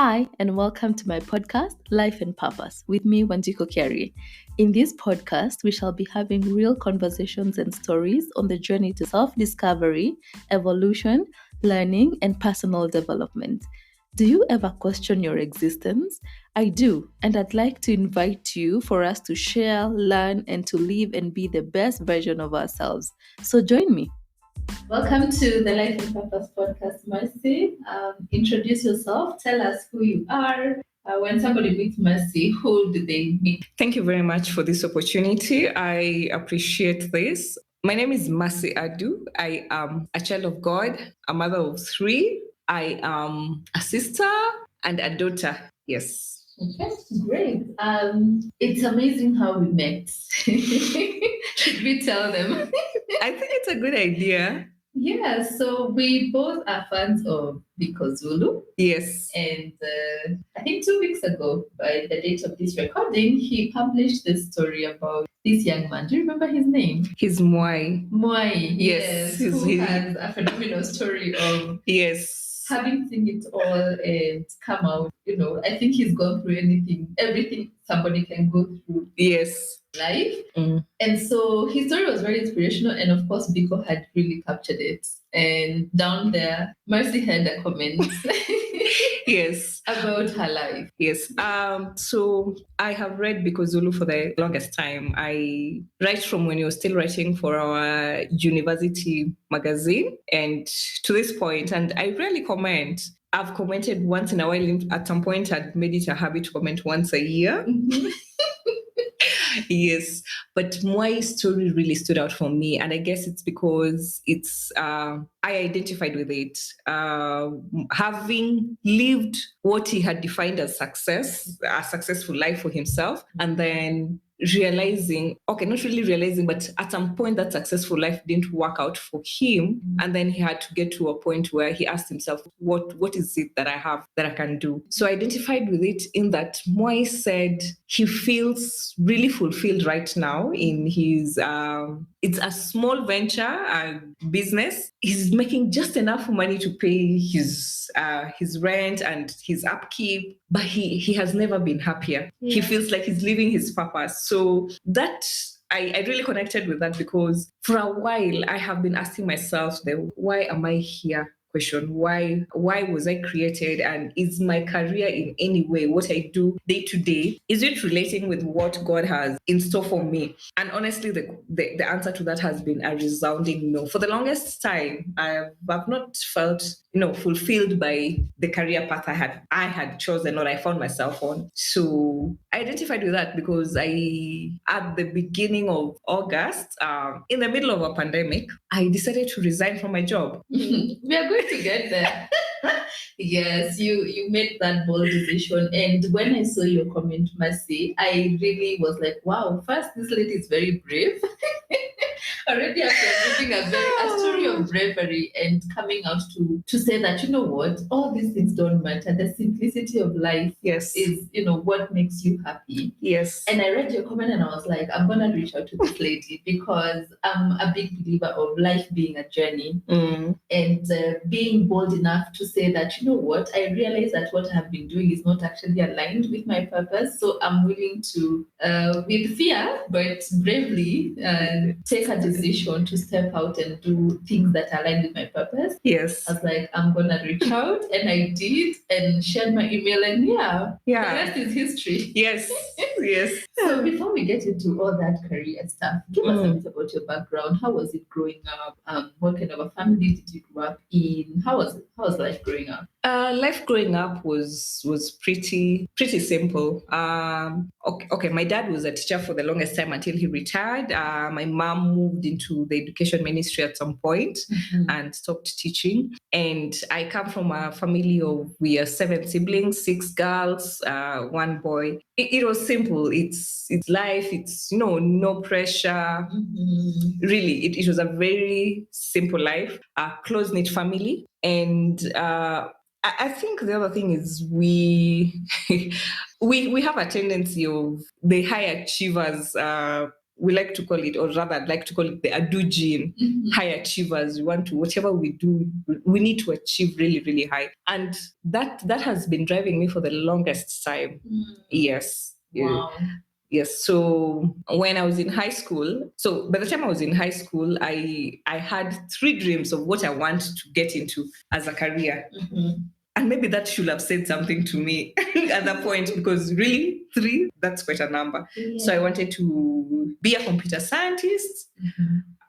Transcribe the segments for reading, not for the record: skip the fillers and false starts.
Hi, and welcome to my podcast, Life and Purpose, with me, Wanjiko Kiari. In this podcast, we shall be having real conversations and stories on the journey to self-discovery, evolution, learning, and personal development. Do you ever question your existence? I do, and I'd like to invite you for us to share, learn, and to live and be the best version of ourselves. So join me. Welcome to the Life and Purpose podcast, Mercy. Introduce yourself. Tell us who you are. When somebody meets Mercy, who do they meet? Thank you very much for this opportunity. I appreciate this. My name is Mercy Adu. I am a child of God, a mother of three. I am a sister and a daughter. Yes. Okay, great. It's amazing how we met. Should we tell them? I think it's a good idea. Yeah, so we both are fans of Biko Zulu. Yes. And I think 2 weeks ago, by the date of this recording, he published this story about this young man. Do you remember his name? He's Mwai. Mwai, Yes, who has a phenomenal story of Yes. having seen it all and come out. I think he's gone through everything somebody can go through. Yes. Life. And so his story was very inspirational, and of course Biko had really captured it. And down there, Mercy had a comment Yes. about her life. Yes. So I have read Biko Zulu for the longest time. Right from when you were still writing for our university magazine and to this point, and I rarely comment. I've commented once in a while. At some point, I'd made it a habit to comment once a year. Yes, but Mwai's story really stood out for me, and I guess it's because I identified with it. Having lived what he had defined as success, a successful life for himself, and then not really realizing, but at some point that successful life didn't work out for him. And then he had to get to a point where he asked himself, what is it that I have that I can do? So I identified with it in that Mwai said he feels really fulfilled right now in his, it's a small venture, a business. He's making just enough money to pay his rent and his upkeep, but he has never been happier. Yeah. He feels like he's living his purpose. So that I really connected with that because for a while I have been asking myself why am I here? Question, why was I created, and is my career in any way, what I do day to day, is it relating with what God has in store for me? And honestly, the answer to that has been a resounding no. For the longest time, I've not felt fulfilled by the career path I had chosen or I found myself on. So I identified with that because at the beginning of August, in the middle of a pandemic, I decided to resign from my job. We are going to get there. Yes, you made that bold decision. And when I saw your comment, Mercy, I really was like, wow, first, this lady is very brave. Already after living a story of bravery and coming out to say that, what, all these things don't matter. The simplicity of life is, what makes you happy. Yes. And I read your comment and I was like, I'm going to reach out to this lady because I'm a big believer of life being a journey and being bold enough to say that, what, I realize that what I have been doing is not actually aligned with my purpose. So I'm willing to, with fear, but bravely take a decision to step out and do things that align with my purpose. Yes. I was like, I'm going to reach out, and I did, and shared my email, and the rest is history. Yes. Yes. So before we get into all that career stuff, give us a bit about your background. How was it growing up? What kind of a family did you grow up in? How was life growing up? Life growing up was pretty simple. Okay, my dad was a teacher for the longest time until he retired. My mom moved into the education ministry at some point and stopped teaching. And I come from a family we are 7 siblings, 6 girls, 1 boy. It was simple. It's life. It's no pressure. Really, it was a very simple life. A close-knit family, and I think the other thing is we have a tendency of the high achievers we like to call it, or rather I'd like to call it the Adu gene, high achievers. We want to, whatever we do, we need to achieve really, really high. And that has been driving me for the longest time. Yes. Wow. Yes. So when I was in high school, so by the time I was in high school, I had 3 dreams of what I want to get into as a career. And maybe that should have said something to me at that point, because really 3, that's quite a number. Yeah. So I wanted to be a computer scientist.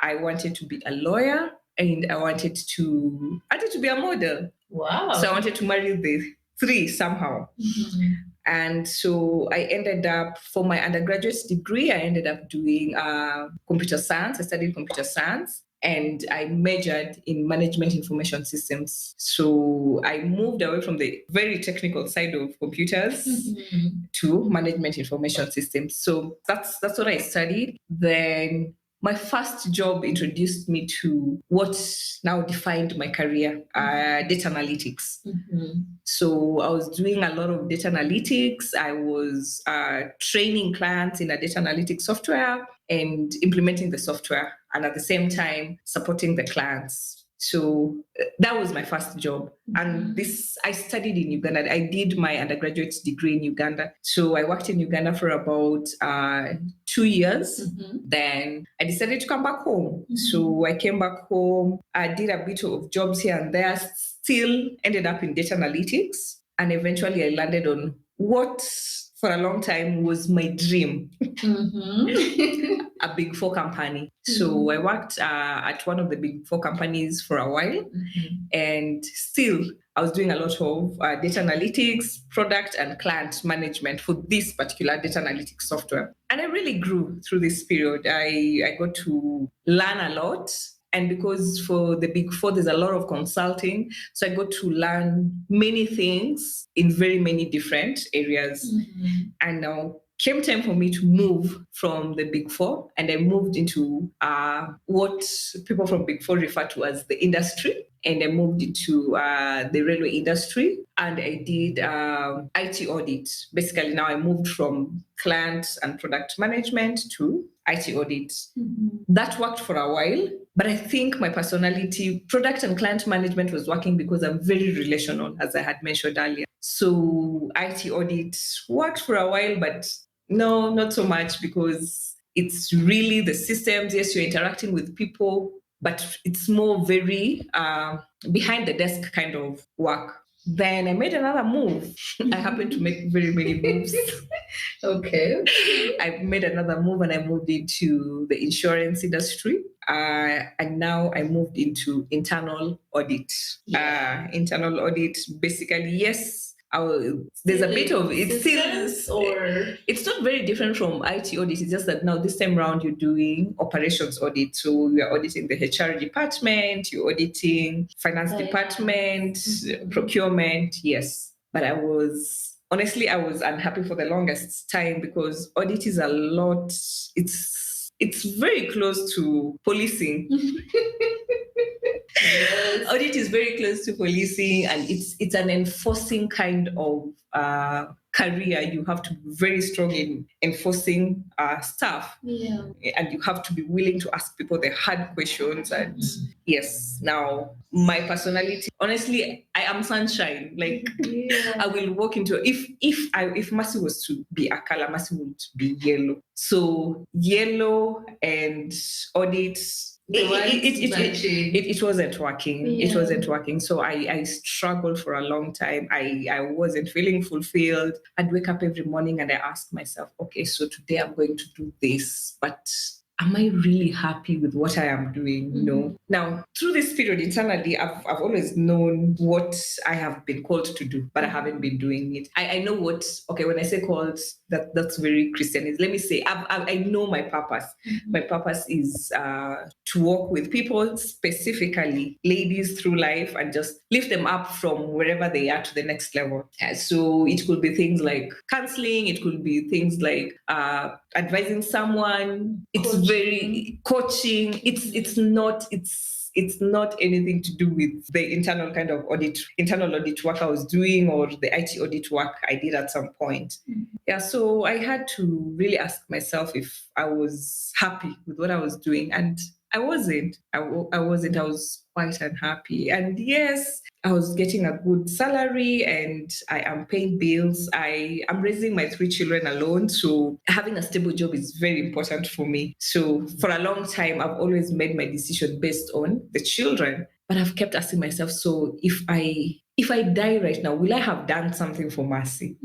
I wanted to be a lawyer, and I wanted to be a model. Wow. So I wanted to marry the 3 somehow. And so I ended up, for my undergraduate degree, I ended up doing computer science. I studied computer science, and I majored in management information systems. So I moved away from the very technical side of computers to management information systems. So that's what I studied. Then my first job introduced me to what now defined my career, data analytics. So I was doing a lot of data analytics. I was training clients in a data analytics software and implementing the software, and at the same time supporting the clients. So that was my first job. And this, I studied in Uganda. I did my undergraduate degree in Uganda. So I worked in Uganda for about 2 years. Then I decided to come back home. So I came back home. I did a bit of jobs here and there, still ended up in data analytics. And eventually I landed on what for a long time was my dream. A Big 4 company. So I worked at one of the Big 4 companies for a while, and still I was doing a lot of data analytics, product and client management for this particular data analytics software. And I really grew through this period. I got to learn a lot. And because for the Big 4, there's a lot of consulting, so I got to learn many things in very many different areas. And now came time for me to move from the Big 4, and I moved into what people from Big 4 refer to as the industry. And I moved into the railway industry, and I did IT audit. Basically, now I moved from client and product management to IT audit. That worked for a while, but I think my personality, product and client management, was working because I'm very relational, as I had mentioned earlier. So IT audit worked for a while, but no, not so much, because it's really the systems. Yes, you're interacting with people, but it's more very behind the desk kind of work. Then I made another move. I happened to make very many moves. Okay. I made another move, and I moved into the insurance industry. And now I moved into internal audit. Internal audit, basically, yes. There's a bit of it still, or it's not very different from IT audit. It's just that now this time around you're doing operations audit. So you're auditing the HR department, you're auditing finance department, procurement. Yes, but I was unhappy for the longest time, because audit is a lot. It's very close to policing. Yes. Audit is very close to policing, and it's an enforcing kind of career. You have to be very strong in enforcing stuff. And you have to be willing to ask people the hard questions. And yes, now my personality, honestly, I am sunshine. Like I will walk into, if Mercy was to be a color, Mercy would be yellow. So yellow and audit, it wasn't working. It wasn't working. So I struggled for a long time. I wasn't feeling fulfilled. I'd wake up every morning and I ask myself, okay, so today I'm going to do this, but am I really happy with what I am doing? No. Now, through this period internally, I've always known what I have been called to do, but I haven't been doing it. I know what, okay, when I say called, that's very Christian. Let me say, I know my purpose. My purpose is to work with people, specifically ladies, through life, and just lift them up from wherever they are to the next level. So it could be things like counseling. It could be things like advising someone. It's very coaching. It's it's not anything to do with the internal audit work I was doing or the IT audit work I did at some point. Yeah, so I had to really ask myself if I was happy with what I was doing, and I wasn't. I wasn't. I was quite unhappy. And yes, I was getting a good salary and I am paying bills. I am raising my 3 children alone. So having a stable job is very important for me. So for a long time, I've always made my decision based on the children. But I've kept asking myself, so if I die right now, will I have done something for Mercy?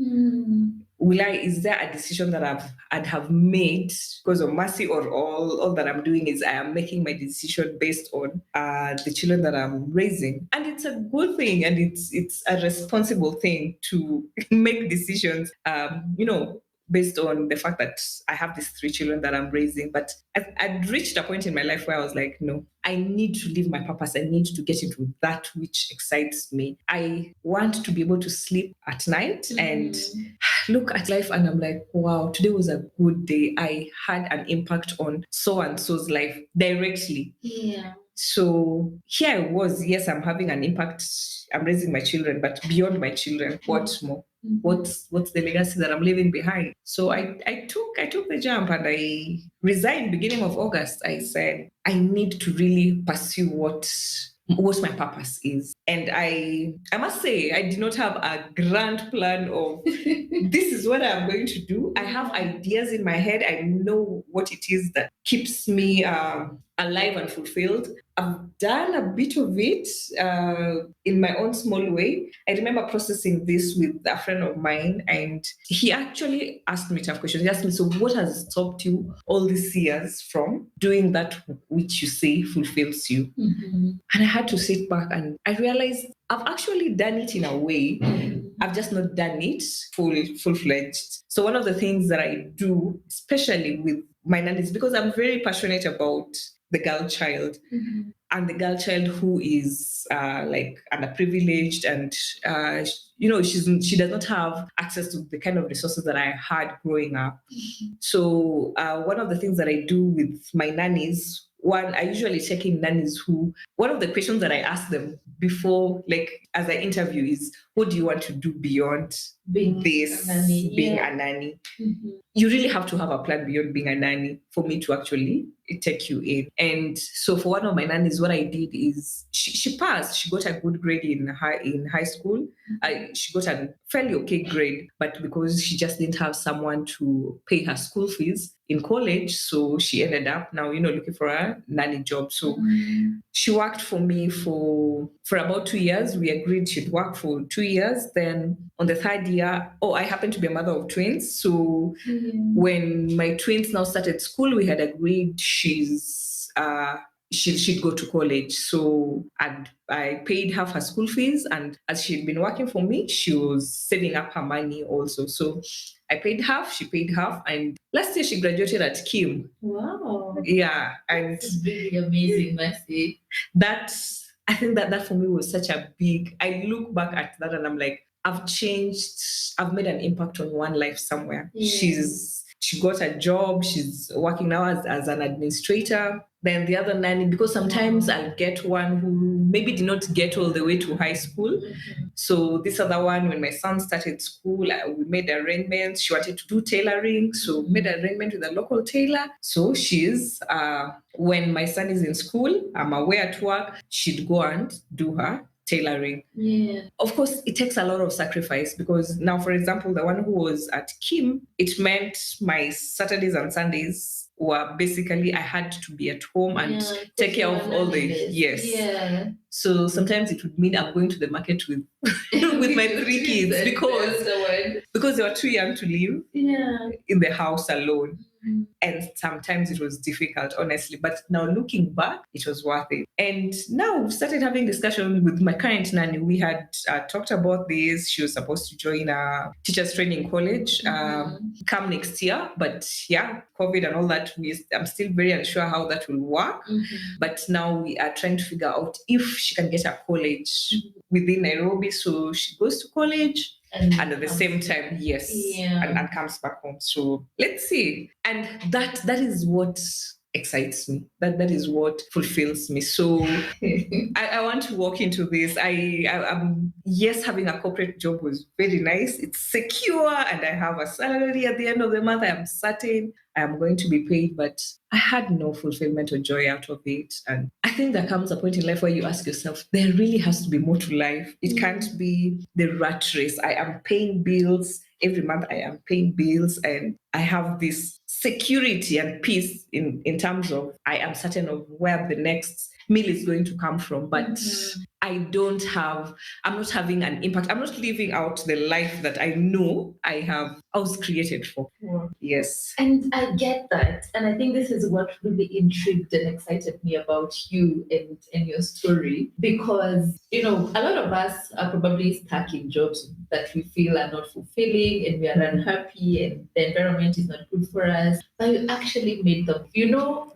Is there a decision that I'd have made because of Mercy, or all that I'm doing is I am making my decision based on the children that I'm raising? And it's a good thing, and it's a responsible thing to make decisions, based on the fact that I have these 3 children that I'm raising. But I'd reached a point in my life where I was like, no, I need to live my purpose. I need to get into that which excites me. I want to be able to sleep at night and look at life and I'm like, wow, today was a good day. I had an impact on so and so's life directly. Yeah. So here I was, yes, I'm having an impact. I'm raising my children, but beyond my children, what more? What's the legacy that I'm leaving behind? So I took the jump and I resigned beginning of August. I said, I need to really pursue what my purpose is. And I must say, I did not have a grand plan of this is what I'm going to do. I have ideas in my head. I know what it is that keeps me alive and fulfilled. I've done a bit of it in my own small way. I remember processing this with a friend of mine, and he actually asked me tough questions. He asked me, so what has stopped you all these years from doing that which you say fulfills you? And I had to sit back and I realized I've actually done it in a way. I've just not done it full-fledged. So one of the things that I do, especially with my nannies, because I'm very passionate about the girl child, and the girl child who is like underprivileged, and she does not have access to the kind of resources that I had growing up. So one of the things that I do with my nannies, one, I usually check in nannies who, one of the questions that I ask them before, like as I interview, is what do you want to do beyond being a nanny? You really have to have a plan beyond being a nanny for me to actually take you in. And so for one of my nannies, what I did is she passed. She got a good grade in high school. She got a fairly okay grade, but because she just didn't have someone to pay her school fees in college, so she ended up now, looking for a nanny job. So she worked for me for about 2 years. We agreed she'd work for 2 years. Then on the 3rd year, I happen to be a mother of twins. So when my twins now started school, we had agreed she'd go to college. So I paid half her school fees, and as she'd been working for me, she was saving up her money also. So I paid half, she paid half, and last year she graduated at Kim. Wow. Yeah, and it's really amazing, Mercy. I think that for me was such a big. I look back at that and I'm like, I've changed. I've made an impact on one life somewhere. Yeah. She got a job. She's working now as an administrator. Then the other nanny, because sometimes I'll get one who maybe did not get all the way to high school. So this other one, when my son started school, we made arrangements. She wanted to do tailoring, so we made an arrangement with a local tailor. So she's, when my son is in school, I'm away at work, she'd go and do her tailoring. Yeah. Of course, it takes a lot of sacrifice, because now, for example, the one who was at Kim, it meant my Saturdays and Sundays were basically, I had to be at home and take care of all the, yes. Yeah. So sometimes it would mean I'm going to the market with with my 3 kids because they were too young to live in the house alone. And sometimes it was difficult, honestly. But now looking back, it was worth it. And now we've started having discussion with my current nanny. We had talked about this. She was supposed to join a teachers training college come next year. But yeah, COVID and all that, I'm still very unsure how that will work. But now we are trying to figure out if she can get a college within Nairobi. So she goes to college. And at the same time, and comes back home. So let's see. And that is what excites me. That is what fulfills me. So I want to walk into this. I'm yes, having a corporate job was very nice. It's secure, and I have a salary at the end of the month. I am certain I am going to be paid, but I had no fulfillment or joy out of it. And I think there comes a point in life where you ask yourself, there really has to be more to life. It can't be the rat race. I am paying bills. Every month I am paying bills, and I have this security and peace in terms of I am certain of where the next meal is going to come from. But I'm not having an impact. I'm not living out the life that I know I was created for. Wow. Yes. And I get that. And I think this is what really intrigued and excited me about you and your story. Because, a lot of us are probably stuck in jobs that we feel are not fulfilling and we are unhappy and the environment is not good for us. But you actually made them.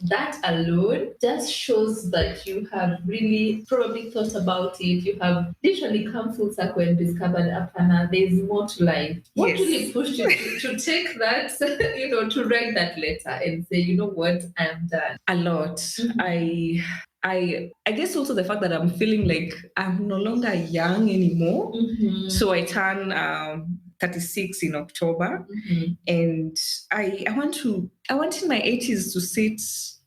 That alone just shows that you have really probably thought about it. You have literally come full circle and discovered, Apana, there's more to life. What really pushed you to take that, to write that letter and say, you know what, I'm done? A lot. I guess also the fact that I'm feeling like I'm no longer young anymore. So I turn 36 in October, and I want in my 80s to sit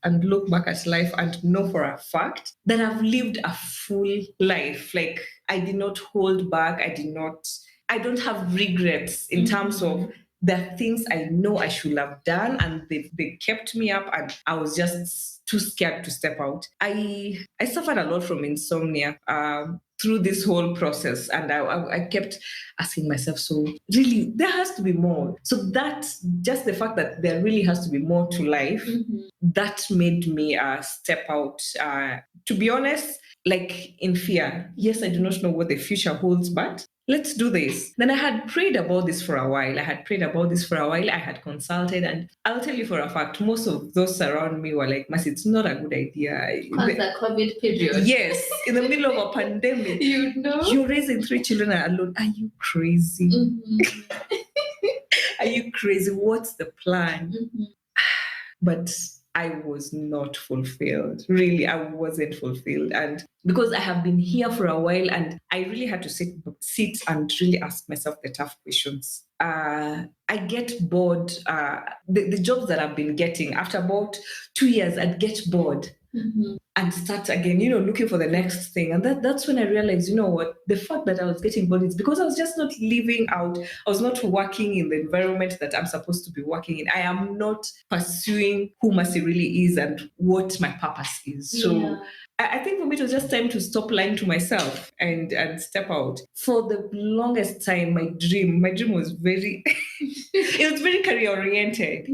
and look back at life and know for a fact that I've lived a full life. Like I did not hold back. I don't have regrets in terms of the things I know I should have done, and they kept me up, and I was just too scared to step out. I suffered a lot from insomnia through this whole process, and I kept asking myself, so really there has to be more. So that just the fact that there really has to be more to life, that made me step out. To be honest, like in fear. Yes, I do not know what the future holds, but let's do this. Then I had prayed about this for a while. I had consulted, and I'll tell you for a fact, most of those around me were like, Mas, it's not a good idea. Because the COVID period. Yes, in the middle of a pandemic. You're raising 3 children alone. Are you crazy? Are you crazy? What's the plan? But I was not fulfilled. Really, I wasn't fulfilled. And because I have been here for a while, and I really had to sit and really ask myself the tough questions. I get bored. The jobs that I've been getting, after about 2 years, I'd get bored. And start again, looking for the next thing. And that's when I realized, you know what, the fact that I was getting bored is because I was just not living out. I was not working in the environment that I'm supposed to be working in. I am not pursuing who Mercy really is and what my purpose is. So I think for me, it was just time to stop lying to myself and step out. For the longest time, my dream was very, it was very career oriented.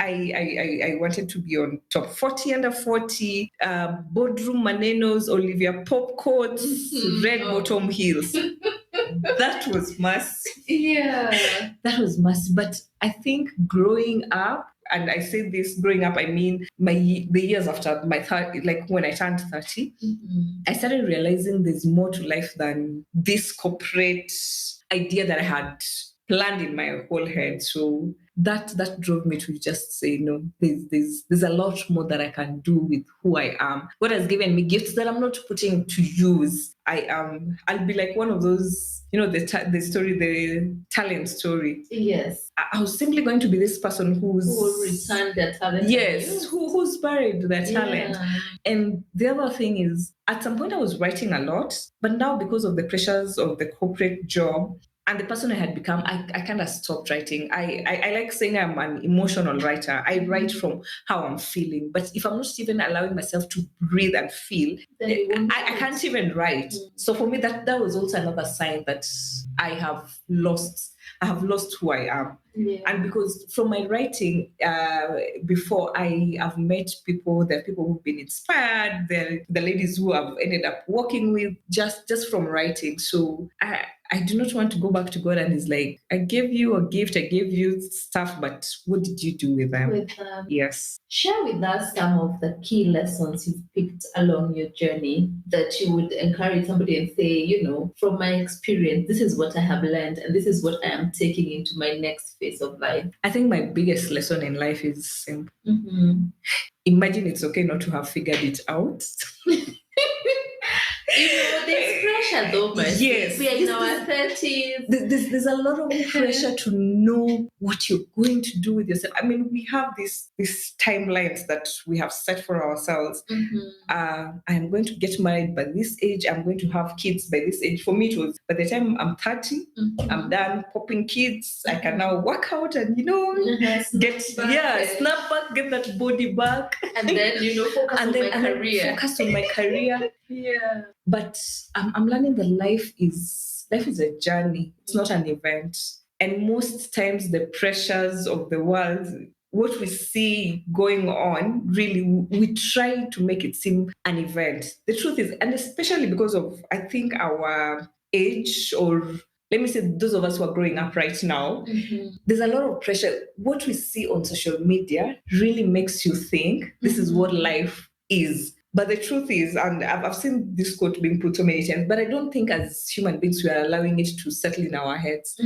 I wanted to be on top 40 under 40, boardroom manenos, Olivia pop coats, red bottom heels. That was mass. That was mass. But I think growing up, and I say this growing up, I mean the years after my 30, like when I turned 30, I started realizing there's more to life than this corporate idea that I had planned in my whole head. So that drove me to just say, no, there's a lot more that I can do with who I am. God has given me gifts that I'm not putting to use. I'll be like one of those, the talent story. Yes. I was simply going to be this person who will return their talent. Yes, who's buried their talent. And the other thing is, at some point I was writing a lot, but now because of the pressures of the corporate job, and the person I had become, I kind of stopped writing. I like saying I'm an emotional writer. I write from how I'm feeling. But if I'm not even allowing myself to breathe and feel, I can't even write. So for me, that was also another sign that I have lost who I am. And because from my writing before, I have met people, there are people who've been inspired, the ladies who I've ended up working with just from writing. So I do not want to go back to God and he's like, I gave you a gift, I gave you stuff, but what did you do with them? Yes. Share with us some of the key lessons you've picked along your journey that you would encourage somebody and say, from my experience, this is what I have learned and this is what I am taking into my next phase of life? I think my biggest lesson in life is simple. Imagine it's okay not to have figured it out. There's pressure though, Mercy. Yes. We are in our 30s. There's a lot of pressure to know what you're going to do with yourself. I mean, we have these timelines that we have set for ourselves. I'm going to get married by this age. I'm going to have kids by this age. For me, it was by the time I'm 30, I'm done popping kids. I can now work out and, snap back, get that body back. And then, focus on my career. Focus on my career. Yeah. But I'm learning that life is a journey. It's not an event. And most times the pressures of the world, what we see going on, really, we try to make it seem an event. The truth is, and especially because of, I think, our age, or let me say those of us who are growing up right now, there's a lot of pressure. What we see on social media really makes you think this is what life is. But the truth is, and I've seen this quote being put so many times, but I don't think as human beings we are allowing it to settle in our heads.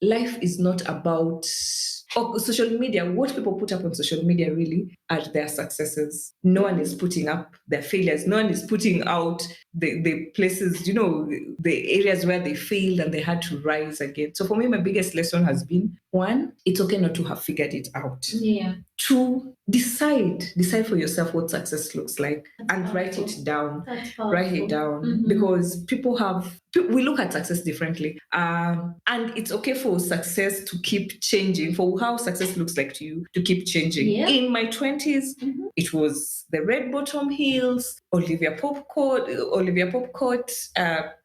Life is not about social media. What people put up on social media really are their successes. No one is putting up their failures. No one is putting out the places, the areas where they failed and they had to rise again. So for me, my biggest lesson has been, 1, it's okay not to have figured it out. Yeah. 2, decide for yourself what success looks like. That's and powerful. Write it down. That's powerful. Write it down. Because we look at success differently. And it's okay for success to keep changing, for how success looks like to you to keep changing. Yeah. In my 20s, it was the red bottom heels, Olivia Popcourt,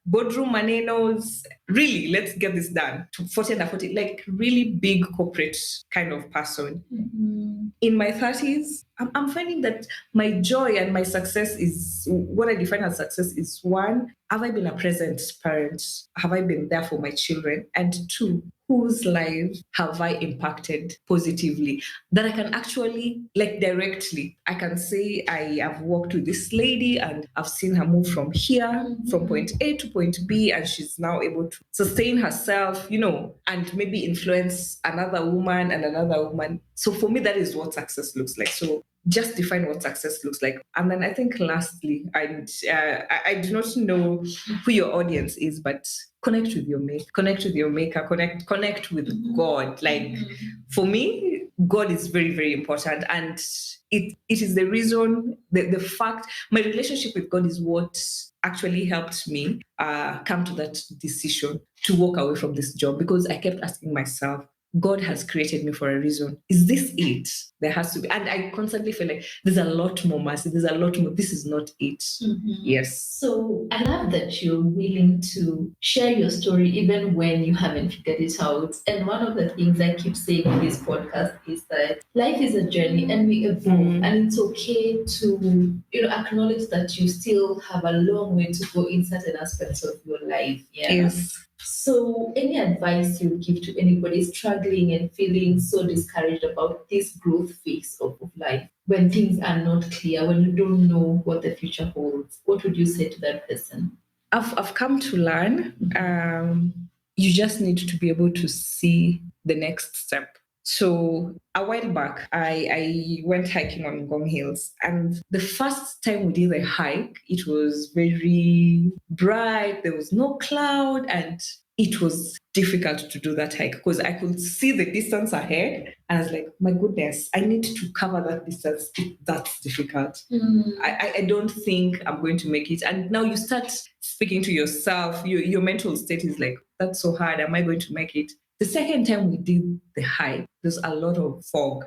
boardroom manenos. Really, let's get this done. To 40 and 40, like really big corporate kind of person. In my 30s, I'm finding that my joy and my success is, what I define as success is, 1, have I been a present parent? Have I been there for my children? And 2, whose lives have I impacted positively? That I can actually, directly, I can say I have worked with this lady and I've seen her move from here, from point A to point B, and she's now able to sustain herself, and maybe influence another woman and another woman. So for me, that is what success looks like. So just define what success looks like. And then I think lastly, I do not know who your audience is, but connect with your maker, connect with God. Like for me, God is very, very important. And it is the reason, the fact, my relationship with God is what actually helped me come to that decision to walk away from this job, because I kept asking myself, God has created me for a reason. Is this it? There has to be. And I constantly feel like there's a lot more, Mercy. There's a lot more. This is not it. Yes. So I love that you're willing to share your story even when you haven't figured it out. And one of the things I keep saying in this podcast is that life is a journey and we evolve. And it's okay to, acknowledge that you still have a long way to go in certain aspects of your life. Yeah? Yes. So any advice you would give to anybody struggling and feeling so discouraged about this growth phase of life, when things are not clear, when you don't know what the future holds, what would you say to that person? I've come to learn, you just need to be able to see the next step. So a while back, I went hiking on Ngong Hills, and the first time we did the hike, it was very bright, there was no cloud, and it was difficult to do that hike because I could see the distance ahead, and I was like, my goodness, I need to cover that distance. That's difficult. I don't think I'm going to make it. And now you start speaking to yourself, your mental state is like, that's so hard, am I going to make it? The second time we did the hike, there's a lot of fog.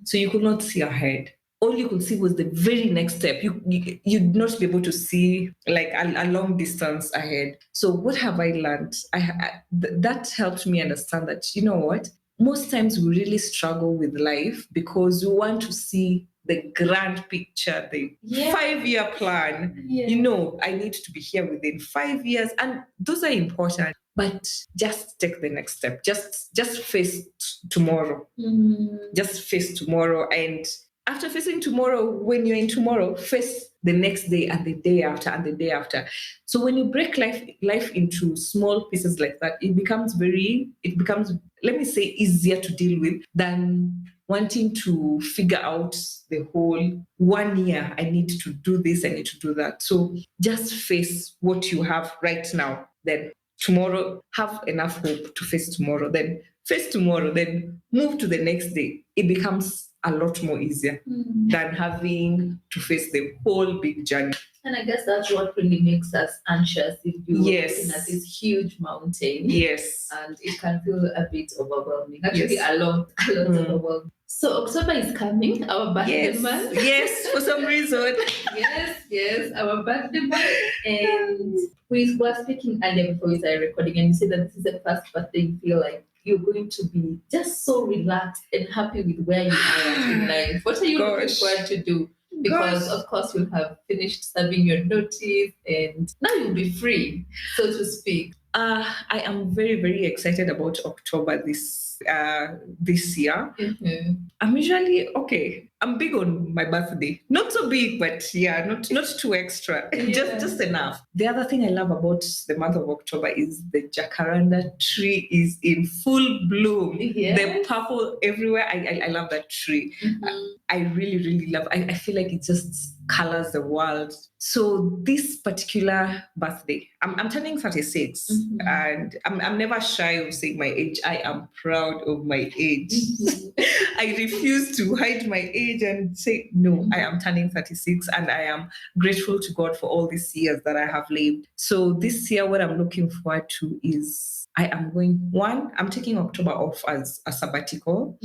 So you could not see ahead. All you could see was the very next step. You'd not be able to see like a long distance ahead. So what have I learned? That helped me understand that, you know what? Most times we really struggle with life because we want to see the grand picture, the 5-year plan. I need to be here within 5 years. And those are important. But just take the next step. Just face tomorrow. Just face tomorrow. And after facing tomorrow, when you're in tomorrow, face the next day and the day after and the day after. So when you break life into small pieces like that, it becomes, let me say, easier to deal with than wanting to figure out the whole 1 year. I need to do this, I need to do that. So just face what you have right now. Then tomorrow, have enough hope to face tomorrow. Then face tomorrow, then move to the next day. It becomes a lot more easier than having to face the whole big journey. And I guess that's what really makes us anxious if you're looking at this huge mountain. Yes. And it can feel a bit overwhelming. Actually, a lot overwhelming. So October is coming, our birthday month. Yes, for some reason. yes, our birthday month. And we were speaking earlier before we started recording, and you said that this is the first birthday you feel like you're going to be just so relaxed and happy with where you are in life. What are you looking forward to do? Because, of course, you'll have finished serving your notice and now you'll be free, so to speak. I am very, very excited about October this year. Mm-hmm. I'm usually, I'm big on my birthday. Not so big, but not too extra. Just enough. The other thing I love about the month of October is the jacaranda tree is in full bloom. Yes. The purple everywhere. I love that tree. Mm-hmm. I really, really love. I feel like it just colors the world. So this particular birthday, I'm turning 36, and I'm never shy of saying my age. I am proud of my age. I refuse to hide my age and say, no, I am turning 36, and I am grateful to God for all these years that I have lived. So this year, what I'm looking forward to is I'm taking October off as a sabbatical.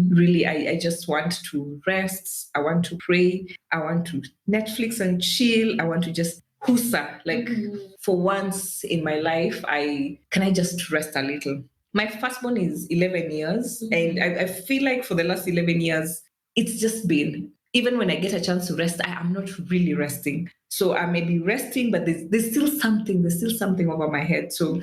Really, I just want to rest. I want to pray. I want to Netflix and chill. I want to just husa. Like for once in my life, can I just rest a little? My firstborn is 11 years, and I feel like for the last 11 years, it's just been, even when I get a chance to rest, I am not really resting. So I may be resting, but there's still something over my head. So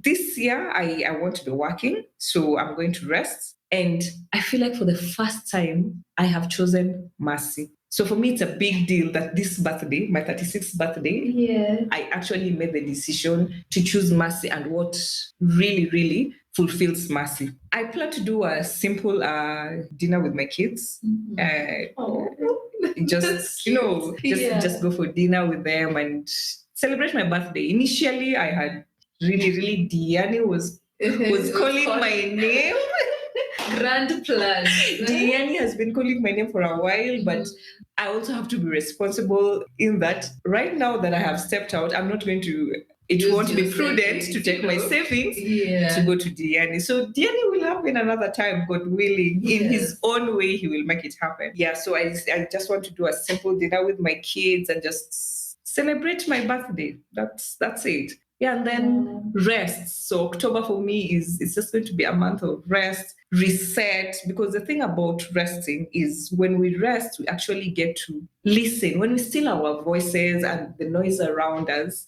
this year, I want to be working, so I'm going to rest. And I feel like for the first time, I have chosen mercy. So for me, it's a big deal that this birthday, my 36th birthday, I actually made the decision to choose mercy and what really, really fulfills mercy. I plan to do a simple dinner with my kids. Just go for dinner with them and celebrate my birthday. Initially, I had really Diani was calling my name. Grand plan. Diani has been calling my name for a while, but I also have to be responsible in that right now that I have stepped out, I'm not going to. It won't be prudent to take my savings to go to Diani. So Diani will happen another time, God willing. In his own way, he will make it happen. Yeah, so I just want to do a simple dinner with my kids and just celebrate my birthday. That's it. Yeah, and then rest. So October for me it's just going to be a month of rest, reset, because the thing about resting is when we rest, we actually get to listen. When we still our voices and the noise around us,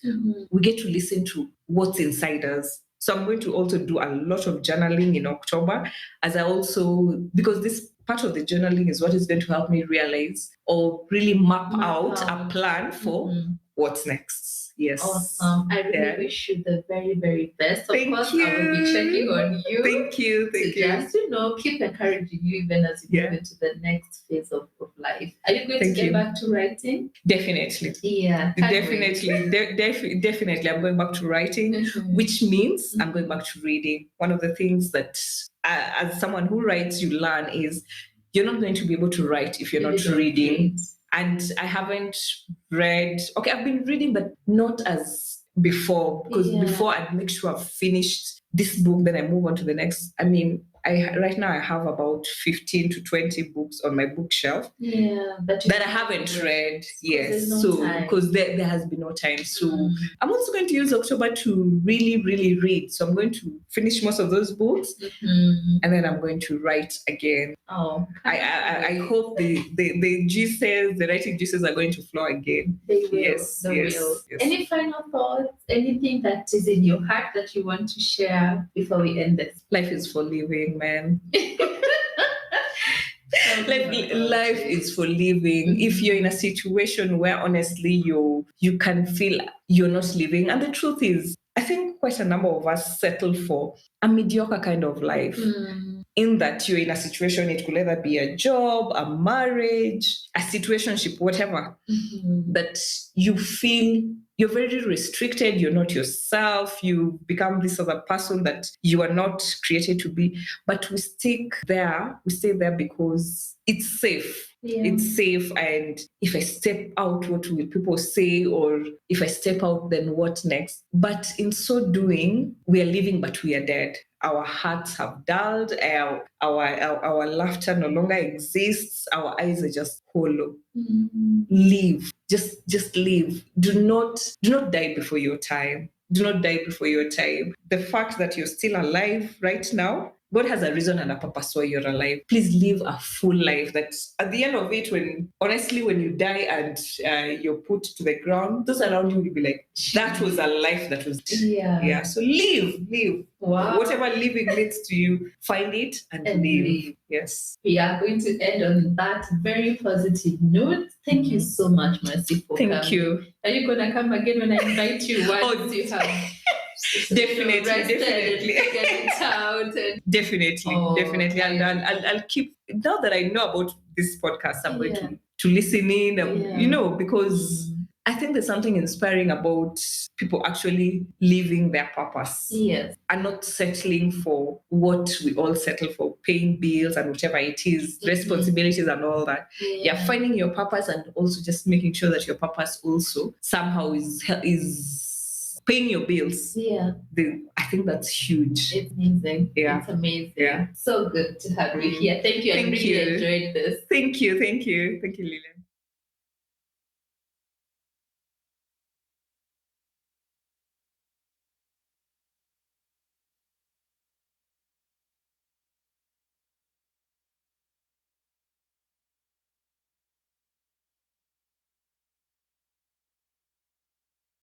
we get to listen to what's inside us. So I'm going to also do a lot of journaling in October, because this part of the journaling is what is going to help me realize or really map out a plan for what's next. Yes. Awesome. I really wish you the very, very best. Of course, I will be checking on you. Thank you. Just, keep encouraging you even as you move into the next phase of life. Are you going to get back to writing? Definitely. Yeah. Definitely. I'm going back to writing, which means I'm going back to reading. One of the things that, as someone who writes, you learn is you're not going to be able to write if you're not reading. And I haven't read. Okay, I've been reading, but not as before. Because before I'd make sure I've finished this book, then I move on to the next. I mean, right now I have about 15 to 20 books on my bookshelf that I haven't read. Yes, because there has been no time. So I'm also going to use October to really, really read. So I'm going to finish most of those books, and then I'm going to write again. Oh, I hope the juices, the writing juices, are going to flow again. They will. Yes. Any final thoughts? Anything that is in your heart that you want to share before we end this? Life is for living, man. Life is for living. If you're in a situation where honestly you can feel you're not living, and the truth is, I think quite a number of us settle for a mediocre kind of life. In that you're in a situation, it could either be a job, a marriage, a situationship, whatever, that you feel you're very restricted, you're not yourself, you become this other person that you are not created to be. But we stay there because it's safe. Yeah. It's safe, and if I step out, what will people say? Or if I step out, then what next? But in so doing, we are living, but we are dead. Our hearts have dulled. Our laughter no longer exists. Our eyes are just hollow. Live. Just live. Do not die before your time. Do not die before your time. The fact that you're still alive right now, God has a reason and a purpose why you're alive. Please live a full life. That at the end of it, when you die and you're put to the ground, those around you will be like, that was a life that was. Yeah. So live. Wow. Whatever living means to you, find it and live. Yes. We are going to end on that very positive note. Thank you so much, Mercy, for coming. Thank you. Are you going to come again when I invite you? Once you have definitely. Get it out. Definitely. And I'll keep, now that I know about this podcast, I'm going to listen in, because I think there's something inspiring about people actually living their purpose. Yes. And not settling for what we all settle for, paying bills and whatever it is, responsibilities and all that. Yeah, finding your purpose, and also just making sure that your purpose also somehow is paying your bills. Yeah. I think that's huge. It's amazing. Yeah. It's amazing. Yeah. So good to have you here. Thank you. I really enjoyed this. Thank you, Lilian.